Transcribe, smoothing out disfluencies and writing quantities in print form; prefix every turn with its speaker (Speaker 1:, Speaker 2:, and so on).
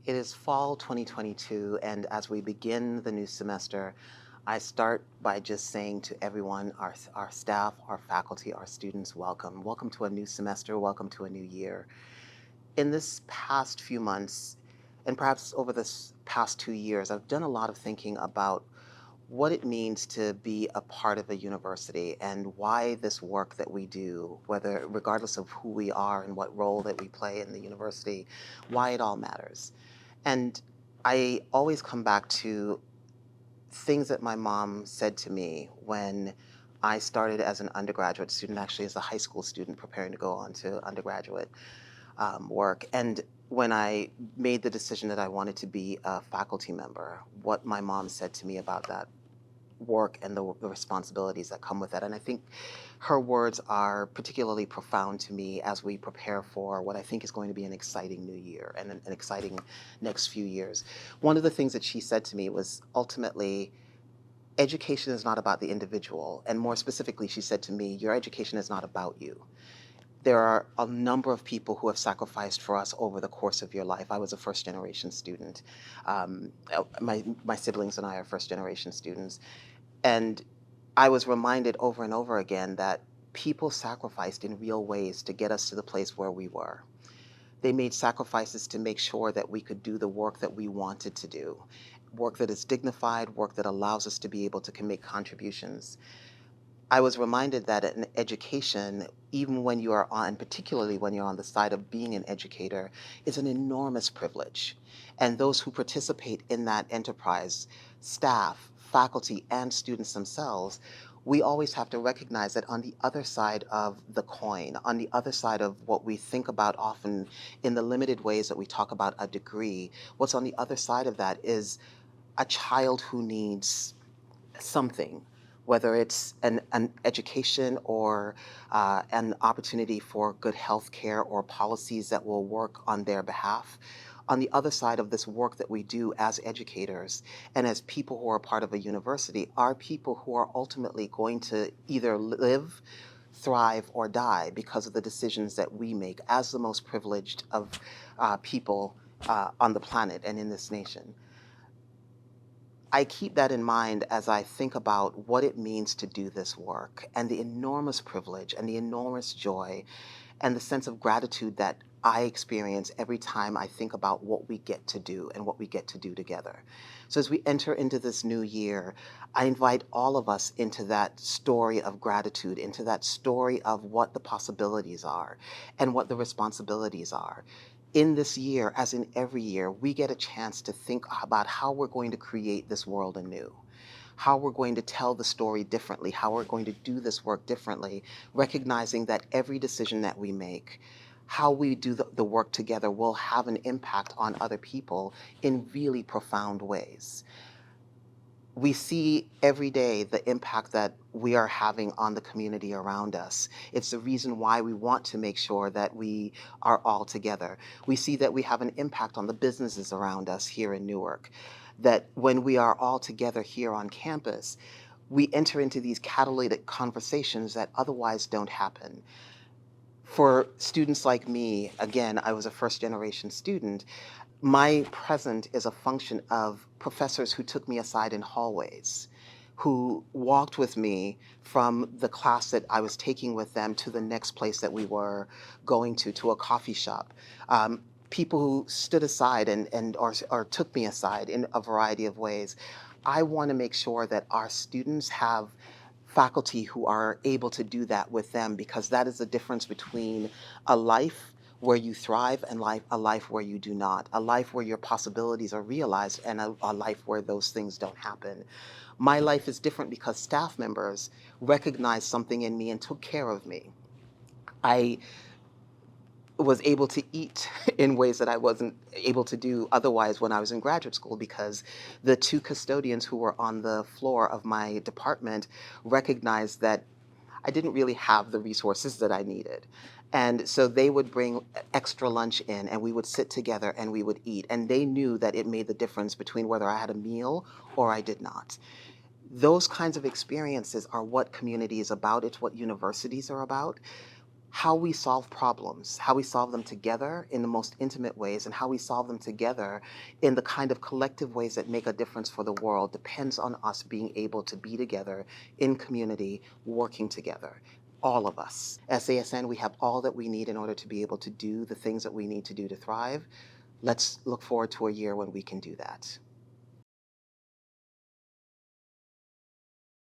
Speaker 1: It is fall 2022, and as we begin the new semester, I start by just saying to everyone, our staff, our faculty, our students, welcome. Welcome to a new semester, welcome to a new year. In this past few months, and perhaps over this past 2 years, I've done a lot of thinking about what it means to be a part of a university and why this work that we do, whether regardless of who we are and what role that we play in the university, why it all matters. And I always come back to things that my mom said to me when I started as an undergraduate student, actually as a high school student preparing to go on to undergraduate work. And when I made the decision that I wanted to be a faculty member, what my mom said to me about that work and the responsibilities that come with it. And I think her words are particularly profound to me as we prepare for what I think is going to be an exciting new year and an exciting next few years. One of the things that she said to me was ultimately, education is not about the individual. And more specifically, she said to me, your education is not about you. There are a number of people who have sacrificed for us over the course of your life. I was a first generation student. My siblings and I are first generation students. And I was reminded over and over again that people sacrificed in real ways to get us to the place where we were. They made sacrifices to make sure that we could do the work that we wanted to do, work that is dignified, work that allows us to be able to make contributions. I was reminded that in education, even when you are on, particularly when you're on the side of being an educator, is an enormous privilege. And those who participate in that enterprise, staff, faculty, and students themselves, we always have to recognize that on the other side of the coin, on the other side of what we think about often in the limited ways that we talk about a degree, what's on the other side of that is a child who needs something, whether it's an education or an opportunity for good health care or policies that will work on their behalf. On the other side of this work that we do as educators and as people who are part of a university are people who are ultimately going to either live, thrive, or die because of the decisions that we make as the most privileged of people on the planet and in this nation. I keep that in mind as I think about what it means to do this work and the enormous privilege and the enormous joy and the sense of gratitude that I experience every time I think about what we get to do and what we get to do together. So as we enter into this new year, I invite all of us into that story of gratitude, into that story of what the possibilities are and what the responsibilities are. In this year, as in every year, we get a chance to think about how we're going to create this world anew, how we're going to tell the story differently, how we're going to do this work differently, recognizing that every decision that we make, how we do the work together will have an impact on other people in really profound ways. We see every day the impact that we are having on the community around us. It's the reason why we want to make sure that we are all together. We see that we have an impact on the businesses around us here in Newark, that when we are all together here on campus, we enter into these catalytic conversations that otherwise don't happen. For students like me, again, I was a first generation student, my present is a function of professors who took me aside in hallways, who walked with me from the class that I was taking with them to the next place that we were going to a coffee shop. People who stood aside or took me aside in a variety of ways. I want to make sure that our students have faculty who are able to do that with them, because that is the difference between a life where you thrive and a life where you do not, a life where your possibilities are realized and a life where those things don't happen. My life is different because staff members recognized something in me and took care of me. I was able to eat in ways that I wasn't able to do otherwise when I was in graduate school, because the two custodians who were on the floor of my department recognized that I didn't really have the resources that I needed. And so they would bring extra lunch in and we would sit together and we would eat. And they knew that it made the difference between whether I had a meal or I did not. Those kinds of experiences are what community is about. It's what universities are about. how we solve problems, how we solve them together in the most intimate ways, and how we solve them together in the kind of collective ways that make a difference for the world depends on us being able to be together in community, working together. All of us. As ASN, we have all that we need in order to be able to do the things that we need to do to thrive. Let's look forward to a year when we can do that.